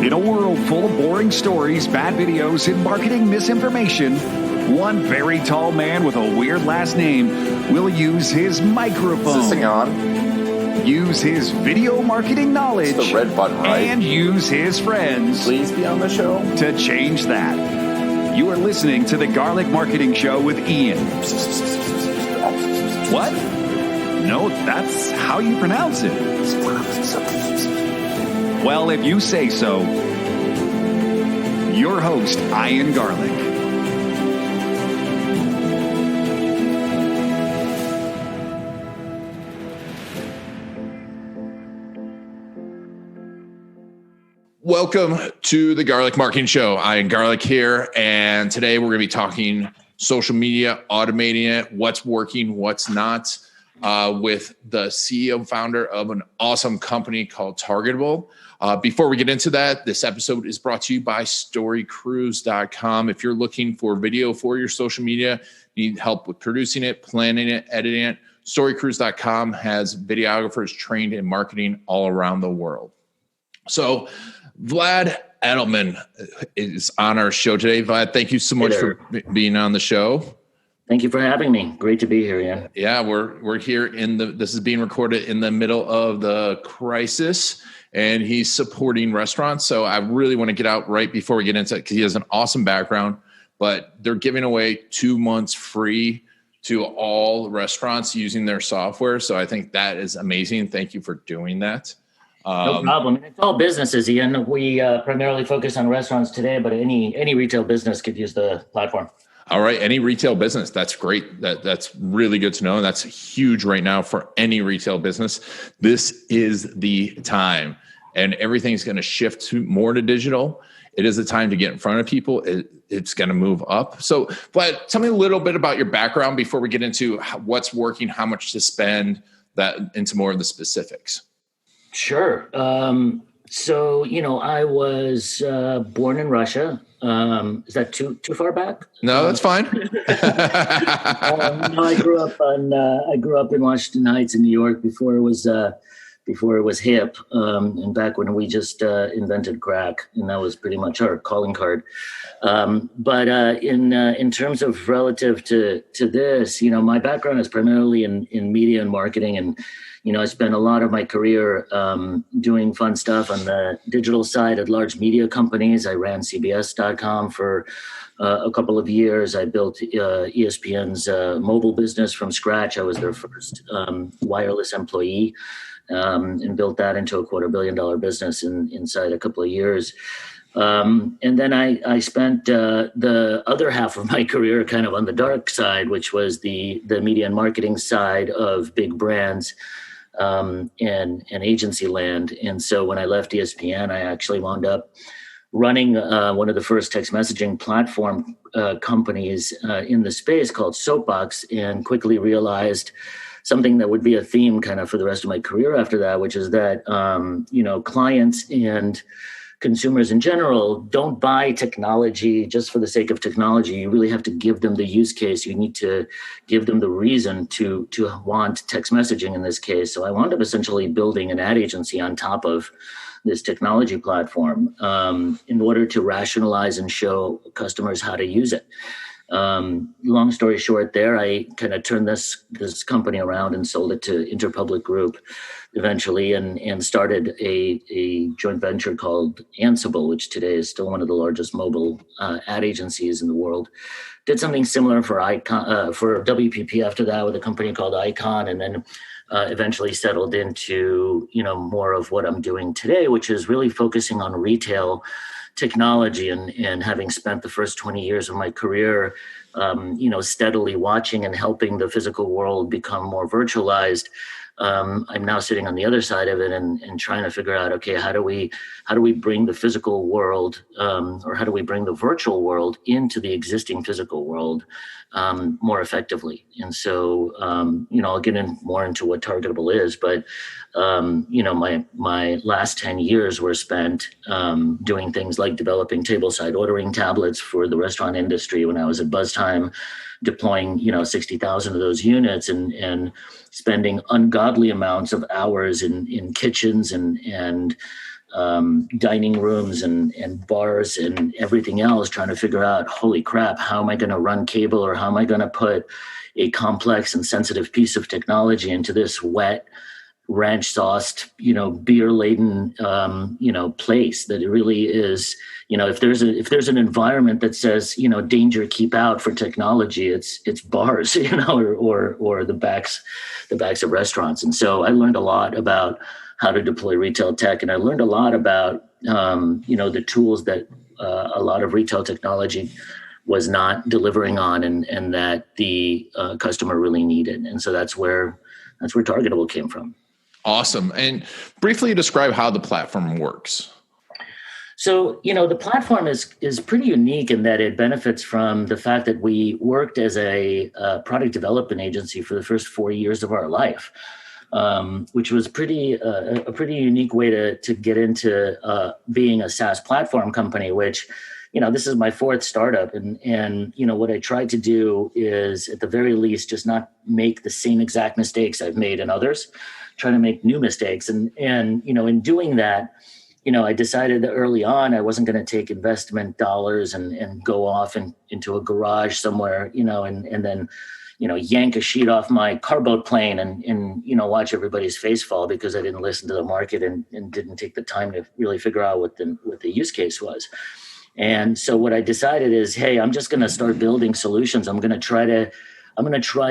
In a world full of boring stories, bad videos, and marketing misinformation, one very tall man with a weird last name will use his microphone. Is this thing on? Use his video marketing knowledge. It's the red button, right? And use his friends. Please be on the show. To change that. You are listening to the Garlic Marketing Show with Ian. What? No, that's how you pronounce it. Well, if you say so, your host, Ian Garlic. Welcome to the Garlic Marketing Show. Ian Garlic here, and today we're going to be talking social media, automating it, what's working, what's not, with the CEO and founder of an awesome company called Targetable. Before we get into that, this episode is brought to you by storycruise.com. If you're looking for video for your social media, need help with producing it, planning it, editing it, storycruise.com has videographers trained in marketing all around the world. So Vlad Edelman is on our show today. Vlad, thank you so much for being on the show. Thank you for having me. Great to be here, Ian. Yeah, we're here this is being recorded in the middle of the crisis, and he's supporting restaurants. So I really want to get out right before we get into it because he has an awesome background, but they're giving away 2 months free to all restaurants using their software. So I think that is amazing. Thank you for doing that. No problem. It's all businesses, Ian. We primarily focus on restaurants today, but any retail business could use the platform. All right. Any retail business. That's great. That's really good to know. And that's huge right now for any retail business. This is the time, and everything's going to shift more to digital. It is the time to get in front of people. It's going to move up. So, but tell me a little bit about your background before we get into what's working, how much to spend, that into more of the specifics. Sure. So, I was born in Russia. Is that too far back? No, that's fine. No, I grew up in Washington Heights in New York before it was hip, and back when we just invented crack, and that was pretty much our calling card. But in terms of relative to this, my background is primarily in media and marketing, and I spent a lot of my career doing fun stuff on the digital side at large media companies. I ran CBS.com for a couple of years. I built ESPN's mobile business from scratch. I was their first wireless employee, and built that into a $250 million business inside a couple of years. And then I spent the other half of my career kind of on the dark side, which was the media and marketing side of big brands and agency land. And so when I left ESPN, I actually wound up running one of the first text messaging platform companies in the space called Soapbox, and quickly realized something that would be a theme kind of for the rest of my career after that, which is that, clients and consumers in general don't buy technology just for the sake of technology. You really have to give them the use case. You need to give them the reason to want text messaging in this case. So I wound up essentially building an ad agency on top of this technology platform in order to rationalize and show customers how to use it. Long story short there, I kind of turned this company around and sold it to Interpublic Group eventually, and started a joint venture called Ansible, which today is still one of the largest mobile ad agencies in the world. Did something similar for WPP after that with a company called Icon, and then eventually settled into more of what I'm doing today, which is really focusing on retail technology, and having spent the first 20 years of my career, steadily watching and helping the physical world become more virtualized. I'm now sitting on the other side of it and trying to figure out, okay, how do we bring the physical world, or how do we bring the virtual world into the existing physical world more effectively? And so, I'll get more into what Targetable is, but my last 10 years were spent doing things like developing tableside ordering tablets for the restaurant industry when I was at BuzzTime, deploying 60,000 of those units, and spending ungodly amounts of hours in kitchens and dining rooms and bars and everything else, trying to figure out, holy crap, how am I going to run cable, or how am I going to put a complex and sensitive piece of technology into this wet, ranch sauced, beer laden, place that it really is. If there's an environment that says, danger, keep out for technology, it's bars, or the backs of restaurants. And so I learned a lot about how to deploy retail tech, and I learned a lot about the tools that a lot of retail technology was not delivering on, and that the customer really needed. And so that's where Targetable came from. Awesome. And briefly describe how the platform works. So, the platform is pretty unique in that it benefits from the fact that we worked as a product development agency for the first 4 years of our life, which was a pretty unique way to get into being a SaaS platform company, which, this is my fourth startup. And what I tried to do is, at the very least, just not make the same exact mistakes I've made in others, try to make new mistakes. And in doing that, I decided that early on I wasn't going to take investment dollars and go off into a garage somewhere, and then, yank a sheet off my carboat plane and watch everybody's face fall because I didn't listen to the market and didn't take the time to really figure out what the use case was. And so what I decided is, hey, I'm just going to start building solutions. I'm going to try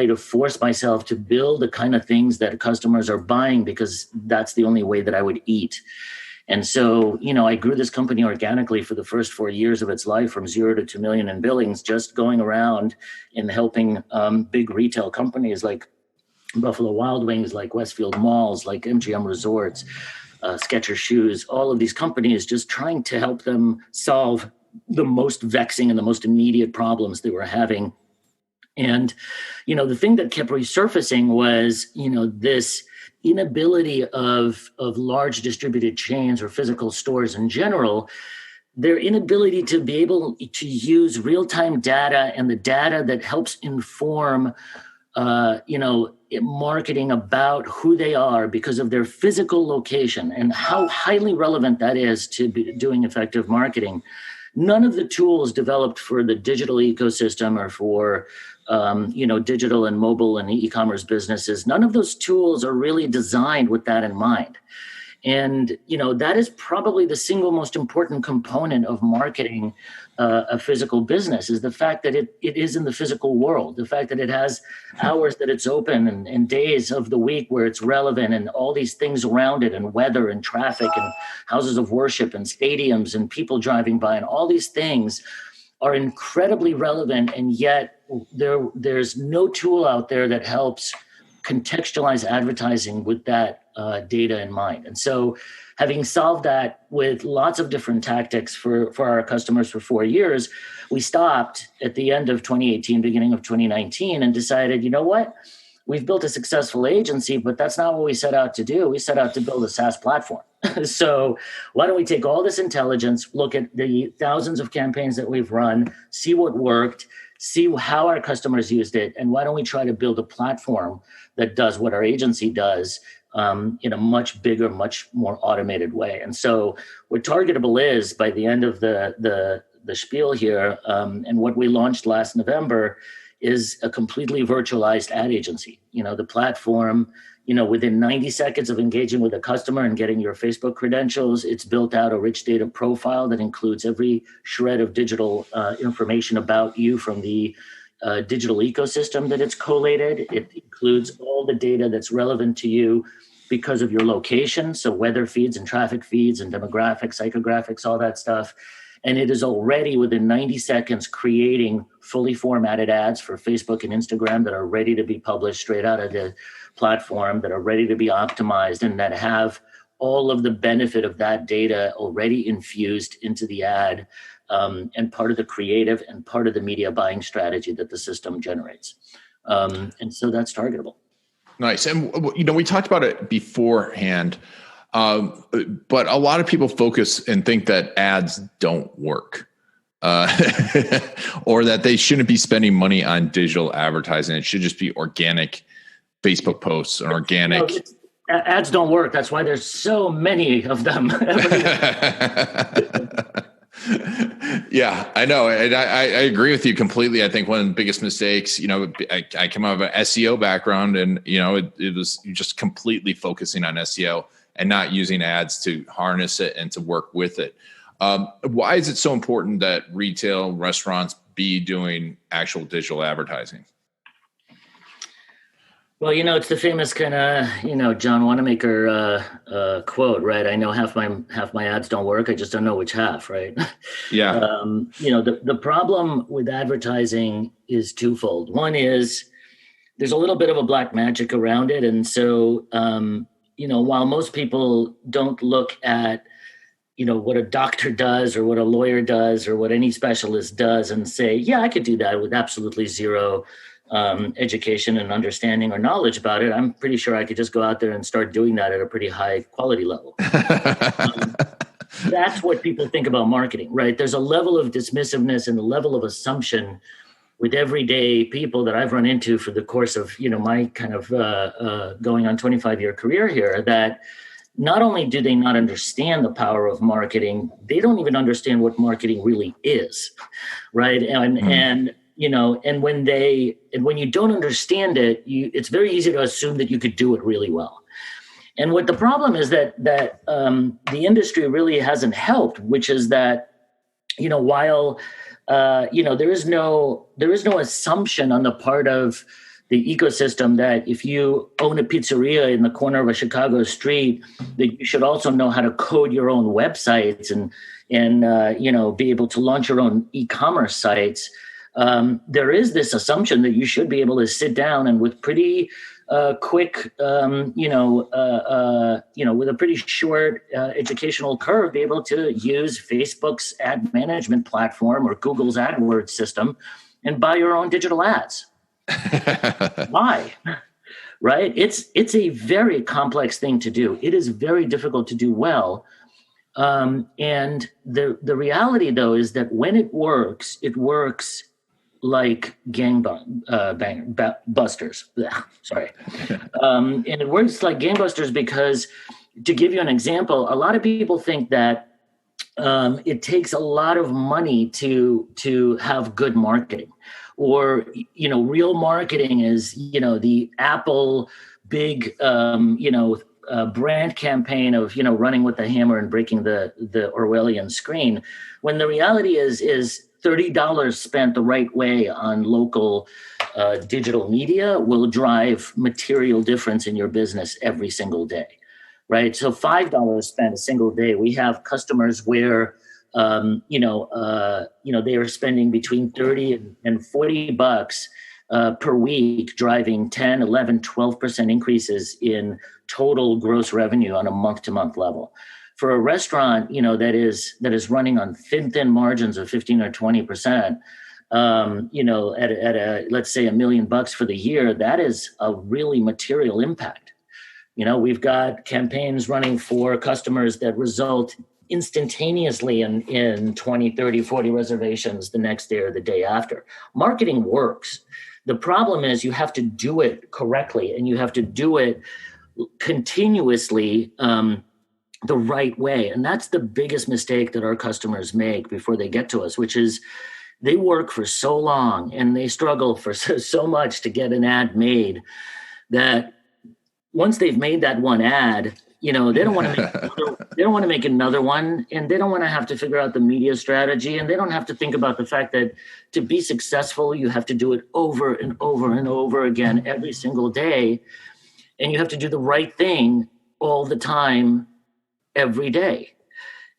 to force myself to build the kind of things that customers are buying, because that's the only way that I would eat. And so, I grew this company organically for the first 4 years of its life, from 0 to 2 million in billings, just going around and helping big retail companies like Buffalo Wild Wings, like Westfield Malls, like MGM Resorts, Skechers Shoes, all of these companies, just trying to help them solve the most vexing and the most immediate problems they were having. And, the thing that kept resurfacing was, this inability of large distributed chains or physical stores in general, their inability to be able to use real-time data and the data that helps inform, marketing about who they are because of their physical location, and how highly relevant that is to be doing effective marketing. None of the tools developed for the digital ecosystem or for digital and mobile and e-commerce businesses, none of those tools are really designed with that in mind. And, that is probably the single most important component of marketing a physical business, is the fact that it is in the physical world, the fact that it has hours that it's open and days of the week where it's relevant, and all these things around it, and weather and traffic and houses of worship and stadiums and people driving by, and all these things are incredibly relevant. And yet there's no tool out there that helps contextualize advertising with that data in mind. And so, having solved that with lots of different tactics for our customers for 4 years, we stopped at the end of 2018, beginning of 2019, and decided, you know what? We've built a successful agency, but that's not what we set out to do. We set out to build a SaaS platform. So why don't we take all this intelligence, look at the thousands of campaigns that we've run, see what worked, see how our customers used it, and why don't we try to build a platform that does what our agency does in a much bigger, much more automated way. And so what Targetable is, by the end of the spiel here, and what we launched last November, is a completely virtualized ad agency. The platform, within 90 seconds of engaging with a customer and getting your Facebook credentials, it's built out a rich data profile that includes every shred of digital information about you from the digital ecosystem that it's collated. It includes all the data that's relevant to you because of your location, so weather feeds and traffic feeds and demographics, psychographics, all that stuff. And it is already within 90 seconds creating fully formatted ads for Facebook and Instagram that are ready to be published straight out of the platform, that are ready to be optimized, and that have all of the benefit of that data already infused into the ad, and part of the creative and part of the media buying strategy that the system generates. And so that's Targetable. Nice. And, we talked about it beforehand, but a lot of people focus and think that ads don't work, or that they shouldn't be spending money on digital advertising. It should just be organic Facebook posts and organic. Ads don't work. That's why there's so many of them. Yeah, I know. And I agree with you completely. I think one of the biggest mistakes, I come out of an SEO background, and, it was just completely focusing on SEO and not using ads to harness it and to work with it. Why is it so important that retail restaurants be doing actual digital advertising? Well, it's the famous kind of, John Wanamaker quote, right? I know half my ads don't work. I just don't know which half, right? Yeah. The problem with advertising is twofold. One is there's a little bit of a black magic around it. And so, while most people don't look at, what a doctor does or what a lawyer does or what any specialist does and say, yeah, I could do that with absolutely zero education and understanding or knowledge about it, I'm pretty sure I could just go out there and start doing that at a pretty high quality level. That's what people think about marketing, right? There's a level of dismissiveness and a level of assumption with everyday people that I've run into for the course of, my kind of going on 25-year career here, that not only do they not understand the power of marketing, they don't even understand what marketing really is, right? And when you don't understand it, it's very easy to assume that you could do it really well. And what the problem is that the industry really hasn't helped, which is that, while there is no assumption on the part of the ecosystem that if you own a pizzeria in the corner of a Chicago street, that you should also know how to code your own websites and be able to launch your own e-commerce sites. There is this assumption that you should be able to sit down and with pretty quick, with a pretty short educational curve, be able to use Facebook's ad management platform or Google's AdWords system and buy your own digital ads. Why? Right? It's a very complex thing to do. It is very difficult to do well. And the reality, though, is that when it works like busters. Sorry. And it works like gangbusters because, to give you an example, a lot of people think that it takes a lot of money to have good marketing, or real marketing is the Apple big brand campaign of running with the hammer and breaking the Orwellian screen, when the reality is $30 spent the right way on local digital media will drive material difference in your business every single day, right? So $5 spent a single day. We have customers where they are spending between 30 and $40 per week, driving 10, 11, 12% increases in total gross revenue on a month-to-month level. For a restaurant, that is running on thin margins of 15 or 20%, at a let's say $1 million for the year, that is a really material impact. We've got campaigns running for customers that result instantaneously in 20, 30, 40 reservations the next day or the day after. Marketing works. The problem is you have to do it correctly, and you have to do it continuously the right way. And that's the biggest mistake that our customers make before they get to us, which is they work for so long and they struggle for so much to get an ad made that once they've made that one ad, they don't want to make another one, and they don't want to have to figure out the media strategy, and they don't have to think about the fact that to be successful, you have to do it over and over and over again every single day, and you have to do the right thing all the time, every day,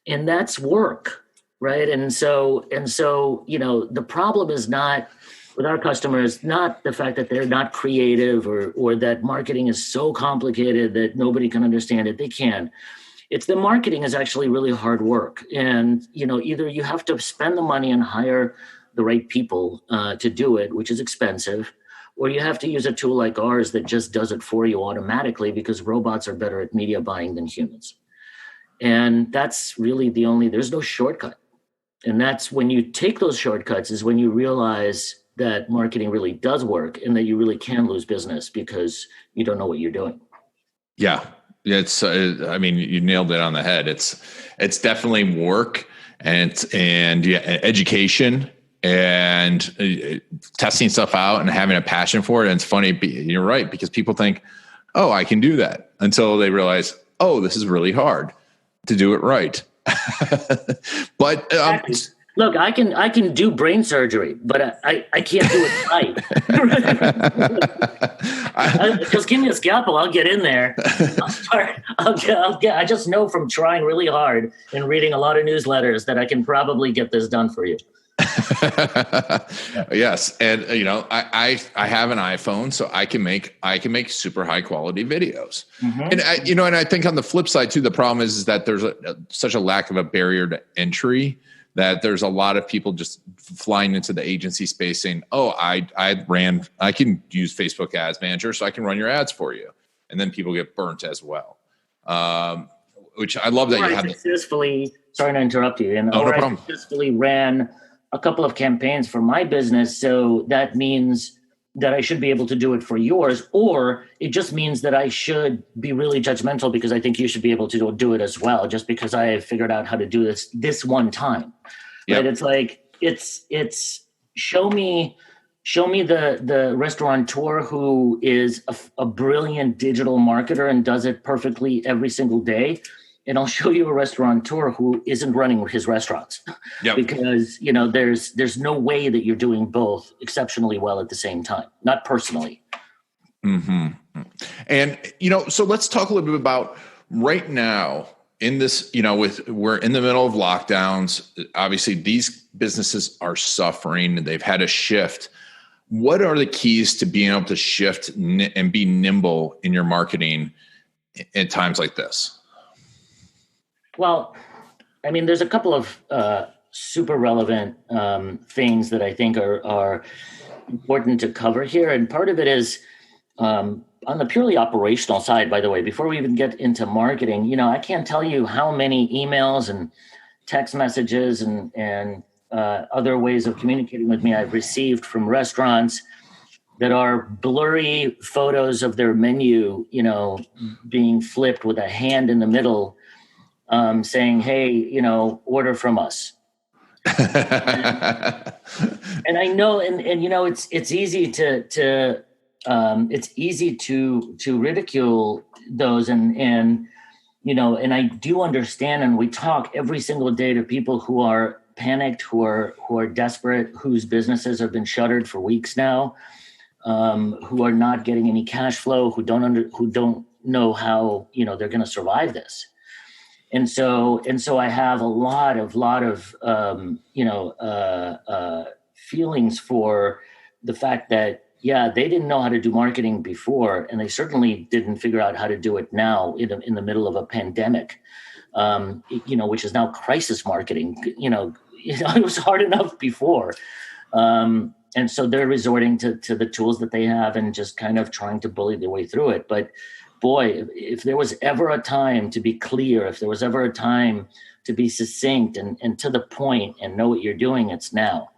and that's work, right? And so the problem is not with our customers, not the fact that they're not creative or that marketing is so complicated that nobody can understand it. They can. It's the marketing is actually really hard work. And, either you have to spend the money and hire the right people to do it, which is expensive, or you have to use a tool like ours that just does it for you automatically because robots are better at media buying than humans. And that's really there's no shortcut. And that's when you take those shortcuts is when you realize that marketing really does work and that you really can lose business because you don't know what you're doing. Yeah. It's, I mean, you nailed it on the head. It's definitely work and education and testing stuff out and having a passion for it. And it's funny. You're right, because people think, oh, I can do that, until they realize, oh, this is really hard to do it right. But Exactly. Look, I can do brain surgery, but I can't do it right. Just give me a scalpel, I'll get in there. I just know from trying really hard and reading a lot of newsletters that I can probably get this done for you. Yes, and I have an iPhone, so I can make super high quality videos. Mm-hmm. And I think on the flip side too, the problem is that there's such a lack of a barrier to entry, that there's a lot of people just flying into the agency space saying, oh, I can use Facebook Ads Manager, so I can run your ads for you. And then people get burnt as well. Which I love that you have successfully, sorry to interrupt you. And no problem. I successfully ran a couple of campaigns for my business. So that means that I should be able to do it for yours, or it just means that I should be really judgmental because I think you should be able to do it as well, just because I have figured out how to do this one time. Yep. Right? It's like, it's show me the restaurateur who is a brilliant digital marketer and does it perfectly every single day. And I'll show you a restaurateur who isn't running his restaurants. Yep. Because, there's no way that you're doing both exceptionally well at the same time, not personally. Mm-hmm. And, so let's talk a little bit about right now in this, we're in the middle of lockdowns. Obviously, these businesses are suffering. They've had a shift. What are the keys to being able to shift and be nimble in your marketing at times like this? Well, I mean, there's a couple of super relevant things that I think are important to cover here. And part of it is on the purely operational side, by the way, before we even get into marketing, I can't tell you how many emails and text messages and other ways of communicating with me I've received from restaurants that are blurry photos of their menu, being flipped with a hand in the middle, saying, hey, order from us. and I know, and it's easy to ridicule those and I do understand, and we talk every single day to people who are panicked, who are desperate, whose businesses have been shuttered for weeks now, who are not getting any cash flow, who don't know how they're going to survive this. And so I have a lot of feelings for the fact that, they didn't know how to do marketing before, and they certainly didn't figure out how to do it now in the middle of a pandemic, which is now crisis marketing. It was hard enough before. And so they're resorting to the tools that they have and just kind of trying to bully their way through it. But boy, if there was ever a time to be clear, if there was ever a time to be succinct and to the point and know what you're doing, it's now.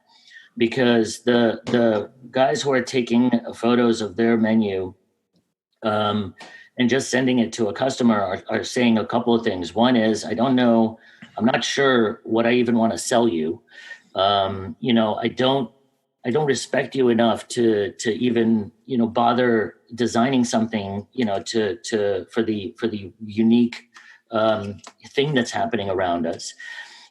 Because the guys who are taking photos of their menu and just sending it to a customer are saying a couple of things. One is, I don't know, I'm not sure what I even want to sell you. I don't respect you enough to even bother designing something for the unique thing that's happening around us.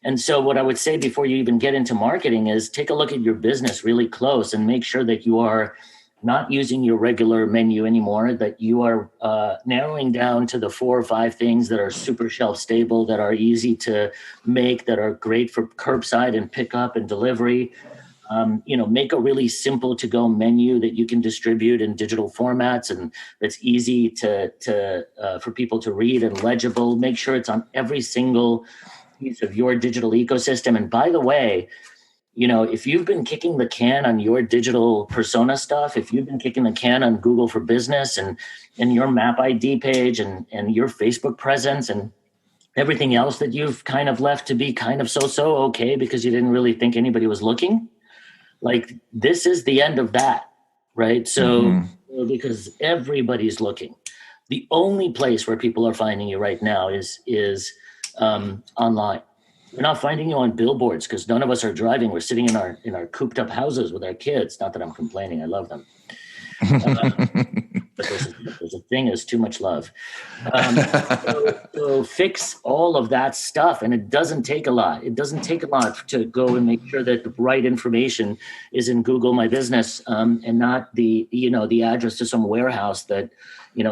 And so what I would say before you even get into marketing is take a look at your business really close and make sure that you are not using your regular menu anymore, that you are narrowing down to the 4 or 5 things that are super shelf stable, that are easy to make, that are great for curbside and pickup and delivery. Make a really simple to go menu that you can distribute in digital formats and that's easy for people to read and legible. Make sure it's on every single piece of your digital ecosystem. And by the way, if you've been kicking the can on your digital persona stuff, if you've been kicking the can on Google for Business and your Map ID page and your Facebook presence and everything else that you've kind of left to be kind of so okay because you didn't really think anybody was looking, like this is the end of that, right? So because everybody's looking. The only place where people are finding you right now is online. We're not finding you on billboards because none of us are driving. We're sitting in our cooped up houses with our kids. Not that I'm complaining. I love them. But there's a thing is too much love. So fix all of that stuff, and it doesn't take a lot. It doesn't take a lot to go and make sure that the right information is in Google My Business, and not the address to some warehouse that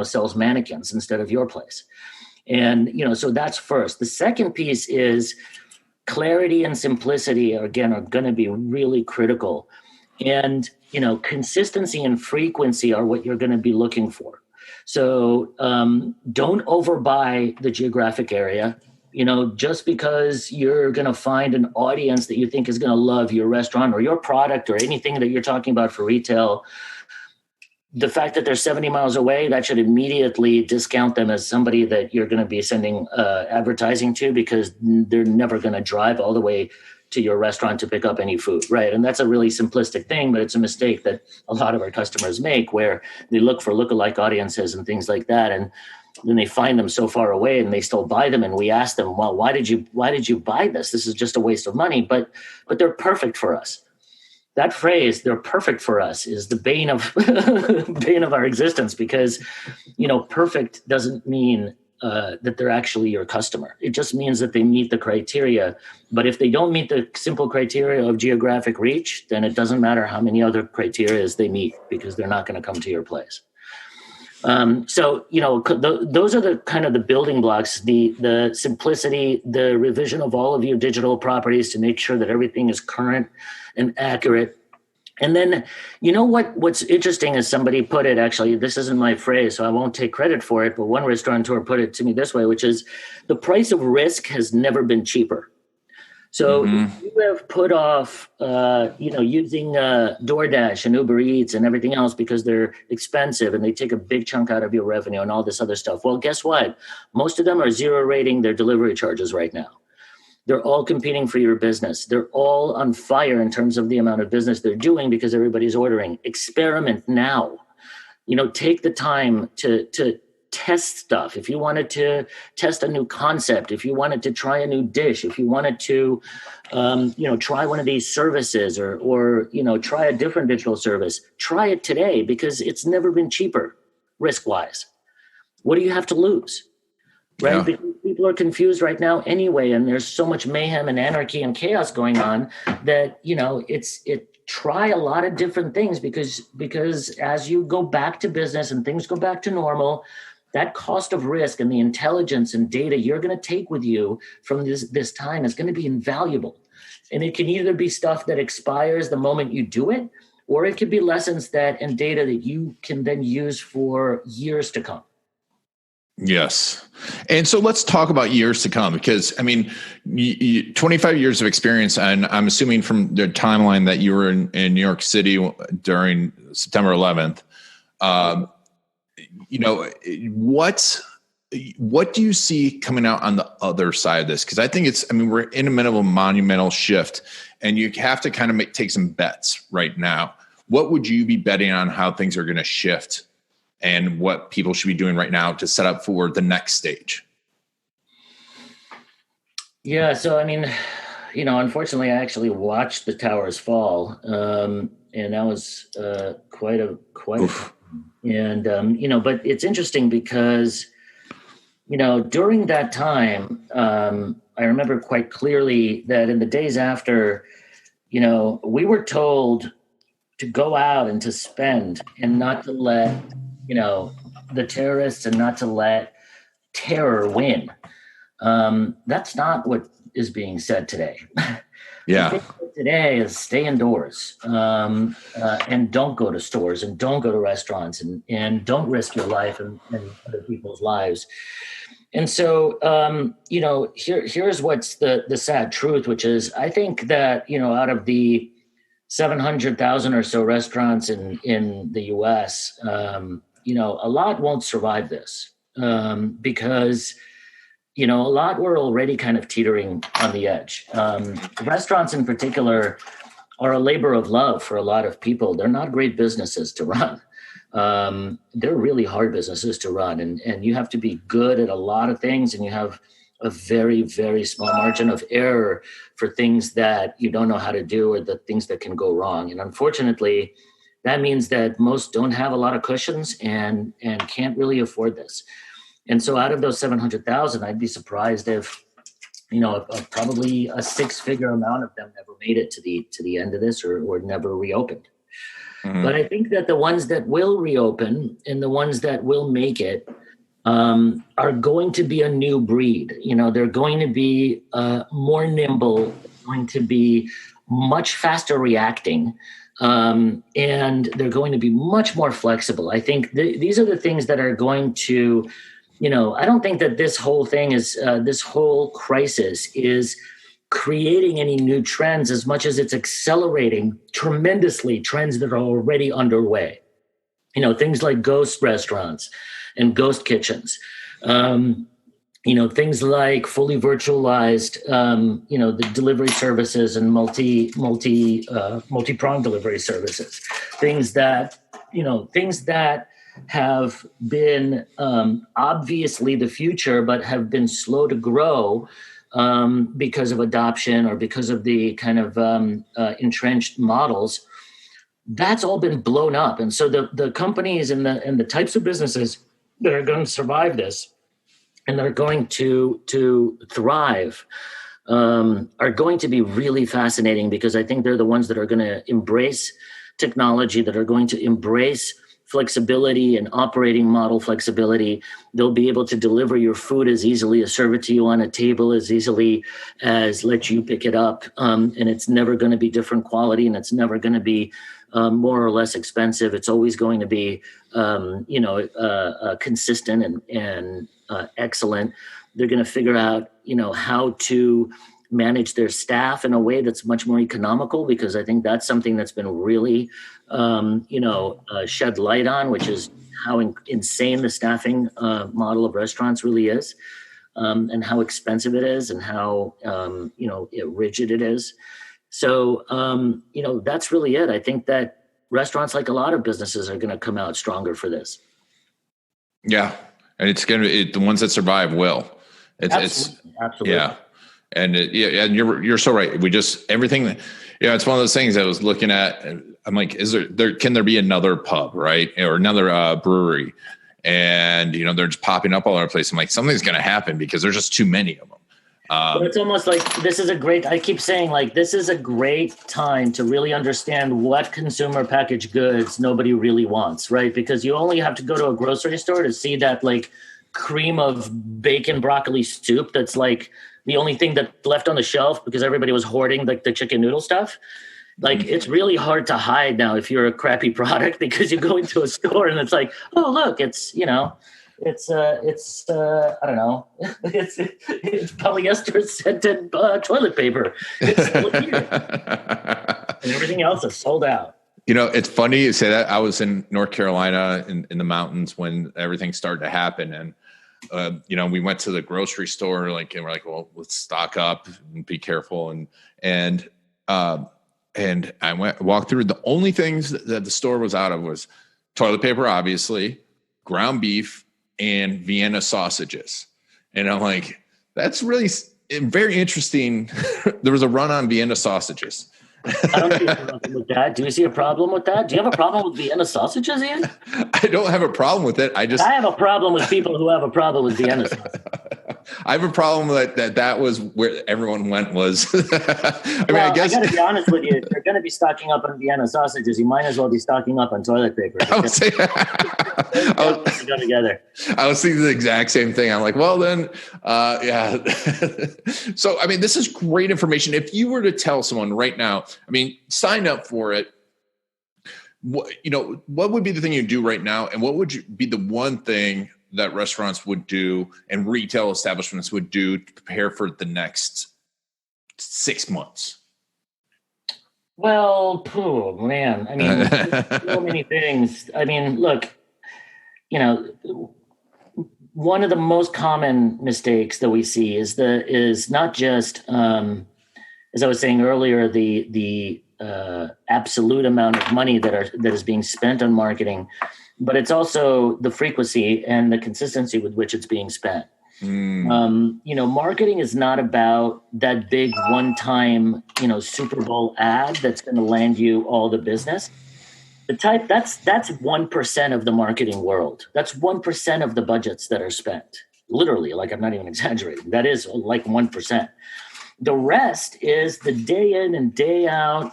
sells mannequins instead of your place. And so that's first. The second piece is clarity and simplicity. Again, are going to be really critical. And consistency and frequency are what you're going to be looking for. So don't overbuy the geographic area. Just because you're going to find an audience that you think is going to love your restaurant or your product or anything that you're talking about for retail, the fact that they're 70 miles away, that should immediately discount them as somebody that you're going to be sending advertising to, because they're never going to drive all the way to your restaurant to pick up any food, right? And that's a really simplistic thing, but it's a mistake that a lot of our customers make, where they look for lookalike audiences and things like that, and then they find them so far away and they still buy them. And we ask them, well, why did you buy this? This is just a waste of money, but they're perfect for us. That phrase, "they're perfect for us," is the bane of bane of our existence, because perfect doesn't mean that they're actually your customer. It just means that they meet the criteria. But if they don't meet the simple criteria of geographic reach, then it doesn't matter how many other criteria they meet, because they're not going to come to your place. So those are the kind of the building blocks, the simplicity, the revision of all of your digital properties to make sure that everything is current and accurate. And then, what's interesting is somebody put it, actually, this isn't my phrase, so I won't take credit for it, but one restaurateur put it to me this way, which is, the price of risk has never been cheaper. So if you have put off, using DoorDash and Uber Eats and everything else because they're expensive and they take a big chunk out of your revenue and all this other stuff, well, guess what? Most of them are zero rating their delivery charges right now. They're all competing for your business. They're all on fire in terms of the amount of business they're doing because everybody's ordering. Experiment now. Take the time to test stuff. If you wanted to test a new concept, if you wanted to try a new dish, if you wanted to, try one of these services or try a different digital service, try it today, because it's never been cheaper risk-wise. What do you have to lose? Right? Yeah. Because people are confused right now anyway, and there's so much mayhem and anarchy and chaos going on that, try a lot of different things, because as you go back to business and things go back to normal, that cost of risk and the intelligence and data you're going to take with you from this time is going to be invaluable. And it can either be stuff that expires the moment you do it, or it could be lessons and data that you can then use for years to come. Yes. And so let's talk about years to come, because 25 years of experience, and I'm assuming from the timeline that you were in New York City during September 11th, what do you see coming out on the other side of this? Because I think we're in the middle of a monumental shift, and you have to kind of take some bets right now. What would you be betting on how things are going to shift, and what people should be doing right now to set up for the next stage? Yeah. So, unfortunately, I actually watched the towers fall. And that was quite a and, but it's interesting because, during that time, I remember quite clearly that in the days after, we were told to go out and to spend and not to let, the terrorists and not to let terror win. That's not what is being said today. Yeah. Today is stay indoors, and don't go to stores and don't go to restaurants and don't risk your life and other people's lives. And so, here's what's the sad truth, which is I think that, out of the 700,000 or so restaurants in the US, a lot won't survive this because, a lot were already kind of teetering on the edge. Restaurants in particular are a labor of love for a lot of people. They're not great businesses to run. they're really hard businesses to run, and you have to be good at a lot of things, and you have a very, very small margin of error for things that you don't know how to do or the things that can go wrong. And unfortunately, that means that most don't have a lot of cushions and can't really afford this. And so out of those 700,000, I'd be surprised if, probably a six-figure amount of them never made it to the end of this or never reopened. Mm-hmm. But I think that the ones that will reopen and the ones that will make it are going to be a new breed. They're going to be more nimble, going to be much faster reacting, and they're going to be much more flexible. I think these are the things that are going to, I don't think that this whole thing is, this whole crisis is creating any new trends as much as it's accelerating tremendously trends that are already underway. Things like ghost restaurants and ghost kitchens, things like fully virtualized, the delivery services and multi-pronged delivery services, things that have been obviously the future, but have been slow to grow because of adoption or because of the kind of entrenched models. That's all been blown up. And so the companies and the types of businesses that are going to survive this and that are going to thrive are going to be really fascinating, because I think they're the ones that are going to embrace technology, that are going to embrace flexibility and operating model flexibility. They'll be able to deliver your food as easily as serve it to you on a table, as easily as let you pick it up. And it's never going to be different quality, and it's never going to be more or less expensive. It's always going to be, consistent and excellent. They're going to figure out, how to manage their staff in a way that's much more economical, because I think that's something that's been really, shed light on, which is how insane the staffing model of restaurants really is, and how expensive it is, and how, rigid it is. So, that's really it. I think that restaurants, like a lot of businesses, are going to come out stronger for this. Yeah. And the ones that survive will. Absolutely. Yeah. And and you're so right. Everything, it's one of those things I was looking at. I'm like, can there be another pub, right? Or another brewery? And, they're just popping up all over the place. I'm like, something's going to happen because there's just too many of them. But it's almost like I keep saying, like, this is a great time to really understand what consumer packaged goods nobody really wants, right? Because you only have to go to a grocery store to see that, like, cream of bacon broccoli soup that's like the only thing that's left on the shelf because everybody was hoarding, like, the chicken noodle stuff. Like, it's really hard to hide now if you're a crappy product, because you go into a store and it's like, oh, look, it's I don't know, it's polyester scented toilet paper. It's still here. And everything else is sold out. It's funny you say that. I was in North Carolina in the mountains when everything started to happen. And, we went to the grocery store, and we're like, well, let's stock up and be careful. And I walked through. The only things that the store was out of was toilet paper, obviously, ground beef, and Vienna sausages. And I'm like, that's really very interesting. There was a run on Vienna sausages. I don't see a problem with that. Do you see a problem with that? Do you have a problem with Vienna sausages, Ian? I don't have a problem with it. I have a problem with people who have a problem with Vienna sausages. I have a problem that was where everyone went was. I guess. I got to be honest with you. If you're going to be stocking up on Vienna sausages, you might as well be stocking up on toilet paper. I was saying, go together. I was thinking the exact same thing. I'm like, well, then, yeah. So, this is great information. If you were to tell someone right now, sign up for it. What would be the thing you do right now? And what would be the one thing that restaurants would do and retail establishments would do to prepare for the next 6 months? Well, man. So many things. Look, one of the most common mistakes that we see is not just, as I was saying earlier, the absolute amount of money that is being spent on marketing, but it's also the frequency and the consistency with which it's being spent. Marketing is not about that big one-time, Super Bowl ad that's going to land you all the business. That's 1% of the marketing world. That's 1% of the budgets that are spent. Literally, like, I'm not even exaggerating. That is like 1%. The rest is the day in and day out,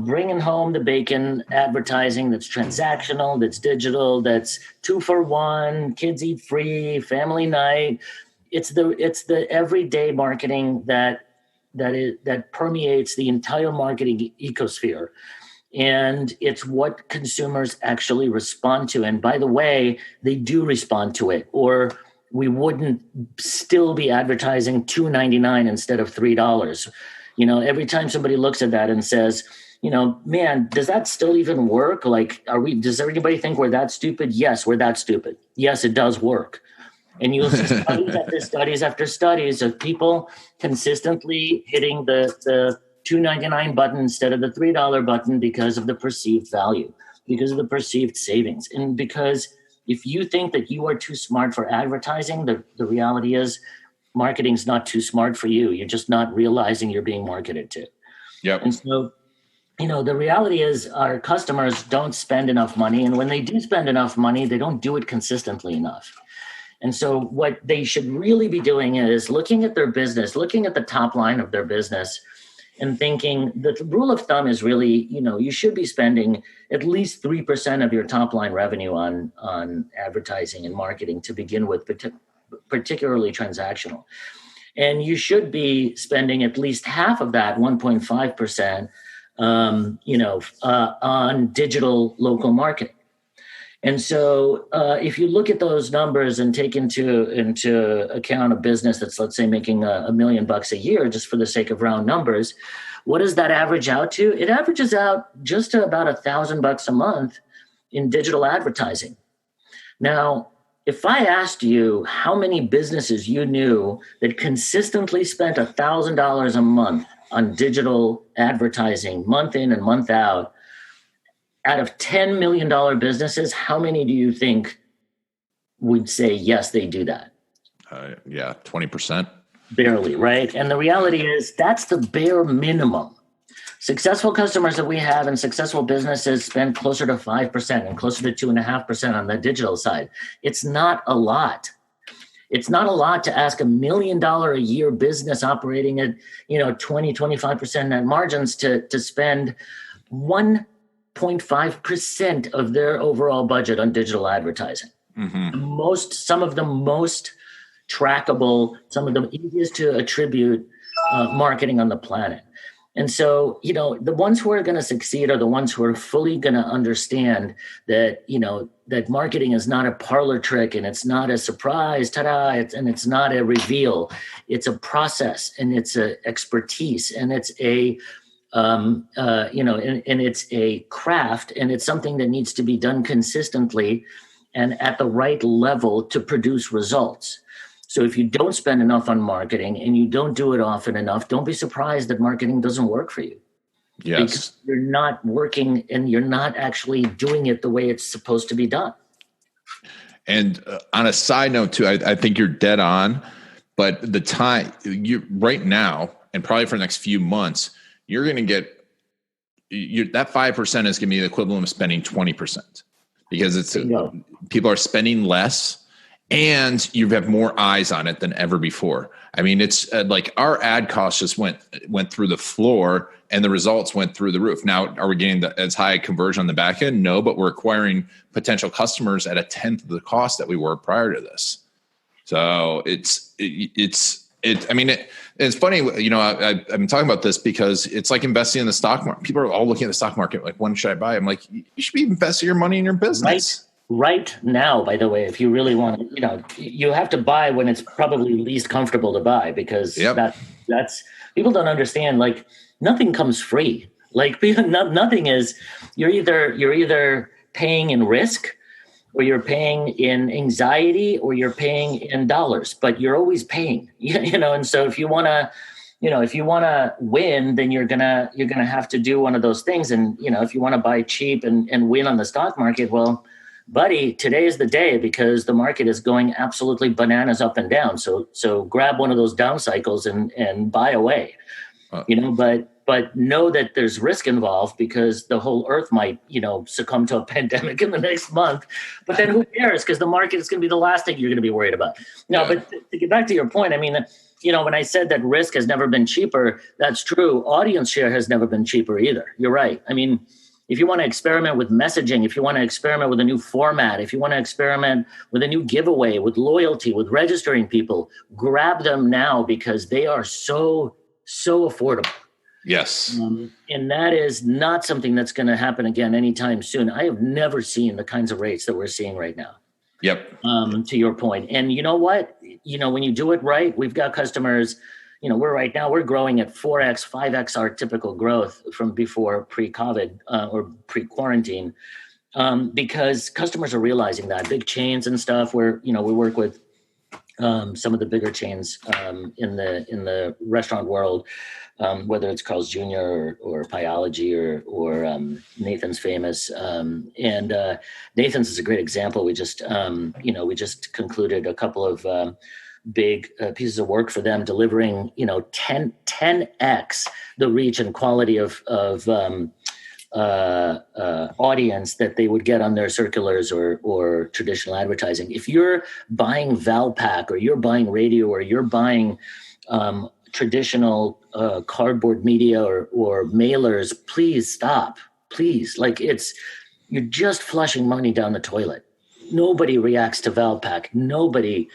bringing home the bacon advertising that's transactional, that's digital, that's 2 for 1, kids eat free, family night. It's the everyday marketing that permeates the entire marketing ecosphere. And it's what consumers actually respond to. And by the way, they do respond to it, or we wouldn't still be advertising $2.99 instead of $3. Every time somebody looks at that and says, man, does that still even work? Like, does everybody think we're that stupid? Yes, we're that stupid. Yes, it does work. And you'll see studies after studies of people consistently hitting the $2.99 button instead of the $3 button because of the perceived value, because of the perceived savings. And because if you think that you are too smart for advertising, the reality is marketing's not too smart for you. You're just not realizing you're being marketed to. Yep. And so, the reality is our customers don't spend enough money. And when they do spend enough money, they don't do it consistently enough. And so what they should really be doing is looking at their business, looking at the top line of their business, and thinking that the rule of thumb is really, you should be spending at least 3% of your top line revenue on advertising and marketing to begin with, particularly transactional. And you should be spending at least half of that, 1.5%, on digital local marketing. And so if you look at those numbers and take into account a business that's, let's say, making $1 million a year, just for the sake of round numbers, what does that average out to? It averages out just to about $1,000 a month in digital advertising. Now, if I asked you how many businesses you knew that consistently spent $1,000 a month on digital advertising, month in and month out of $10 million businesses, how many do you think would say, yes, they do that? 20%. Barely, right? And the reality is that's the bare minimum. Successful customers that we have and successful businesses spend closer to 5% and closer to 2.5% on the digital side. It's not a lot. It's not a lot to ask $1 million a year business operating at 20-25% net margins to spend 1.5% of their overall budget on digital advertising. Mm-hmm. Some of the most trackable, some of the easiest to attribute marketing on the planet. And so, the ones who are going to succeed are the ones who are fully going to understand that, that marketing is not a parlor trick and it's not a surprise, ta-da, and it's not a reveal. It's a process and it's a expertise and it's a, and it's a craft and it's something that needs to be done consistently and at the right level to produce results. So if you don't spend enough on marketing and you don't do it often enough, don't be surprised that marketing doesn't work for you. Yes. Because you're not working and you're not actually doing it the way it's supposed to be done. And on a side note too, I think you're dead on, but the time you right now, and probably for the next few months, you're going to get that 5% is going to be the equivalent of spending 20% because people are spending less. And you have more eyes on it than ever before. I mean, it's like our ad costs just went through the floor and the results went through the roof. Now, are we getting as high a conversion on the back end? No, but we're acquiring potential customers at 1/10 of the cost that we were prior to this. So it's funny, I've been talking about this because it's like investing in the stock market. People are all looking at the stock market like, when should I buy? I'm like, you should be investing your money in your business. Right now, by the way, if you really want to, you have to buy when it's probably least comfortable to buy because that's people don't understand. Like nothing comes free. Like nothing is. You're either paying in risk, or you're paying in anxiety, or you're paying in dollars. But you're always paying. And so if you want to win, then you're gonna have to do one of those things. And if you want to buy cheap and win on the stock market, well, buddy, today is the day because the market is going absolutely bananas up and down. So grab one of those down cycles and buy away, but know that there's risk involved because the whole earth might, succumb to a pandemic in the next month. But then who cares? Because the market is going to be the last thing you're going to be worried about. No, but to get back to your point, I mean, when I said that risk has never been cheaper, that's true. Audience share has never been cheaper either. You're right. I mean, if you want to experiment with messaging, if you want to experiment with a new format, if you want to experiment with a new giveaway, with loyalty, with registering people, grab them now because they are so affordable. Yes. And that is not something that's going to happen again anytime soon. I have never seen the kinds of rates that we're seeing right now. Yep. To your point. And you know what? When you do it right, we've got customers, we're growing at 4x, 5x our typical growth from before pre-COVID or pre-quarantine because customers are realizing that. Big chains and stuff we work with some of the bigger chains in the restaurant world, whether it's Carl's Jr. or Pyology or Nathan's Famous. And Nathan's is a great example. We just concluded a couple of big pieces of work for them, delivering 10x the reach and quality of audience that they would get on their circulars or traditional advertising. If you're buying Valpak or you're buying radio or you're buying traditional cardboard media or mailers, please stop. Please. You're just flushing money down the toilet. Nobody reacts to Valpak. Nobody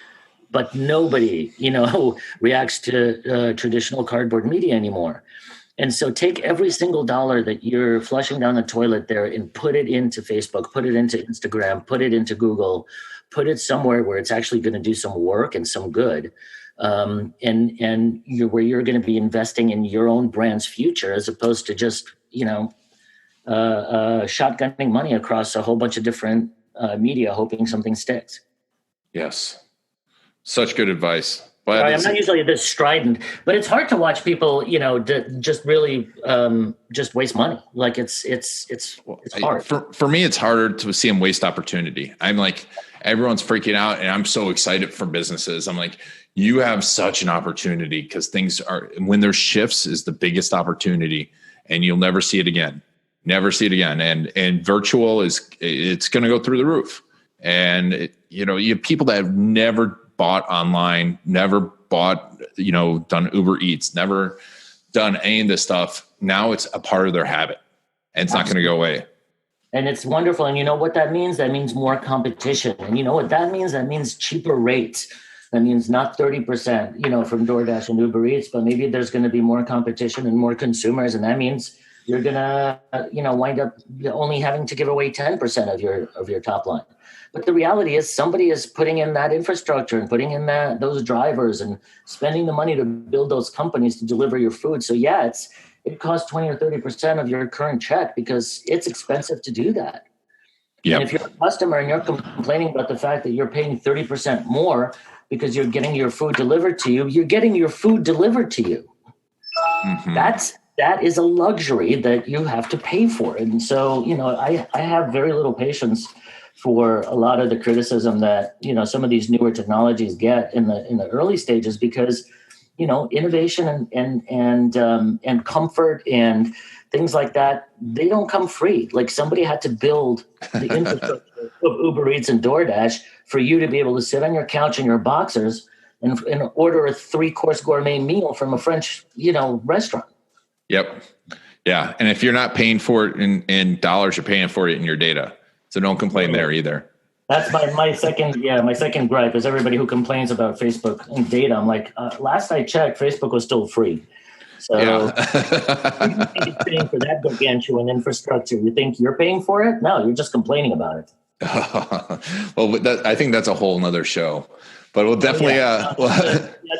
reacts to traditional cardboard media anymore. And so take every single dollar that you're flushing down the toilet there and put it into Facebook, put it into Instagram, put it into Google, put it somewhere where it's actually going to do some work and some good. Where you're going to be investing in your own brand's future as opposed to just, shotgunning money across a whole bunch of different media, hoping something sticks. Yes. Such good advice. Sorry, I'm not usually this strident, but it's hard to watch people, just really just waste money. Like it's hard. For me, it's harder to see them waste opportunity. I'm like, everyone's freaking out and I'm so excited for businesses. I'm like, you have such an opportunity because when there's shifts is the biggest opportunity and you'll never see it again. Never see it again. And virtual it's going to go through the roof. And you have people that have never bought online, never bought, done Uber Eats, never done any of this stuff. Now it's a part of their habit and it's not going to go away. And it's wonderful. And you know what that means? That means more competition. And you know what that means? That means cheaper rates. That means not 30%, from DoorDash and Uber Eats, but maybe there's going to be more competition and more consumers. And that means you're going to, wind up only having to give away 10% of your top line. But the reality is somebody is putting in that infrastructure and putting in those drivers and spending the money to build those companies to deliver your food. So yeah, it costs 20 or 30% of your current check because it's expensive to do that. Yep. And if you're a customer and you're complaining about the fact that you're paying 30% more because you're getting your food delivered to you, you're getting your food delivered to you. Mm-hmm. That is a luxury that you have to pay for. And so, I have very little patience for a lot of the criticism that, some of these newer technologies get in the early stages because, innovation and comfort and things like that, they don't come free. Like somebody had to build the infrastructure of Uber Eats and DoorDash for you to be able to sit on your couch in your boxers and order a 3-course gourmet meal from a French, restaurant. Yep. Yeah. And if you're not paying for it in dollars, you're paying for it in your data. So don't complain there either. That's my second gripe is everybody who complains about Facebook and data. I'm like, last I checked, Facebook was still free. So you think you're paying for that gargantuan infrastructure. You think you're paying for it? No, you're just complaining about it. Well, I think that's a whole nother show. But we'll definitely... That's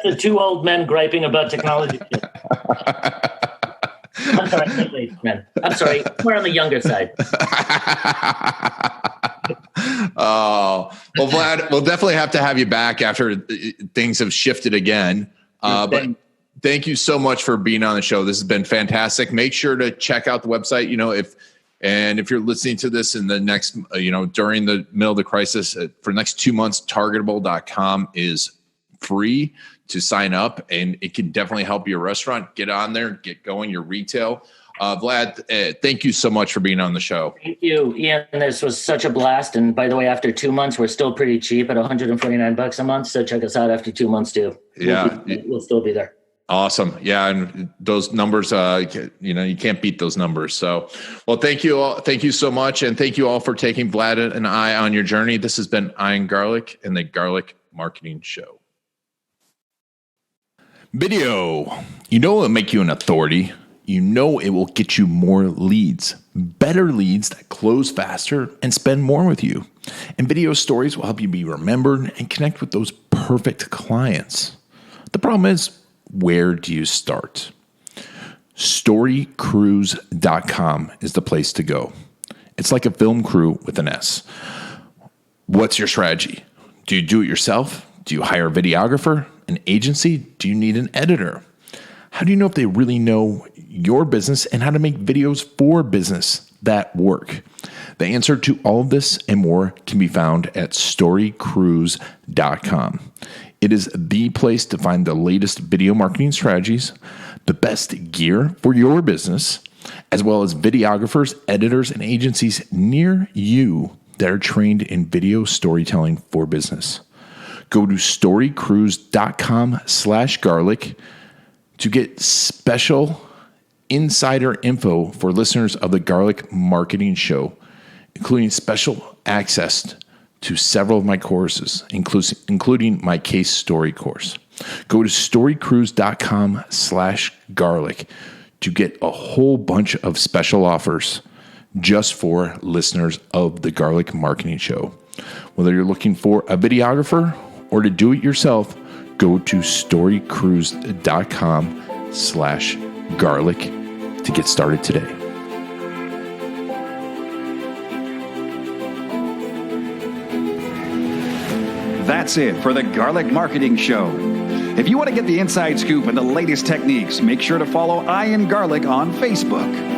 the two old men griping about technology. I'm sorry, man. I'm sorry. We're on the younger side. Oh, well, Vlad, we'll definitely have to have you back after things have shifted again. But thank you so much for being on the show. This has been fantastic. Make sure to check out the website. And if you're listening to this in the next, during the middle of the crisis, for the next 2 months, Targetable.com is free to sign up, and it can definitely help your restaurant get on there, get going, your retail. Vlad, thank you so much for being on the show. Thank you, Ian. This was such a blast. And by the way, after 2 months, we're still pretty cheap at $149 a month. So check us out after 2 months too. Yeah, we'll still be there. Awesome. Yeah. And those numbers, you can't beat those numbers. So, well, thank you all. Thank you so much. And thank you all for taking Vlad and I on your journey. This has been Ian Garlic and the Garlic Marketing Show. Video. It'll make you an authority. It will get you more leads, better leads that close faster and spend more with you. And video stories will help you be remembered and connect with those perfect clients. The problem is, where do you start? Storycruise.com is the place to go. It's like a film crew with an S. What's your strategy? Do you do it yourself? Do you hire a videographer, an agency? Do you need an editor? How do you know if they really know your business and how to make videos for business that work? The answer to all of this and more can be found at storycruise.com. It is the place to find the latest video marketing strategies, the best gear for your business, as well as videographers, editors, and agencies near you that are trained in video storytelling for business. Go to storycruise.com/garlic to get special insider info for listeners of the Garlic Marketing Show, including special access to several of my courses, including my case story course. Go to storycruise.com/garlic to get a whole bunch of special offers just for listeners of the Garlic Marketing Show. Whether you're looking for a videographer or to do it yourself, go to storycruise.com/garlic to get started today. That's it for the Garlic Marketing Show. If you want to get the inside scoop and the latest techniques, make sure to follow Ian Garlic on Facebook.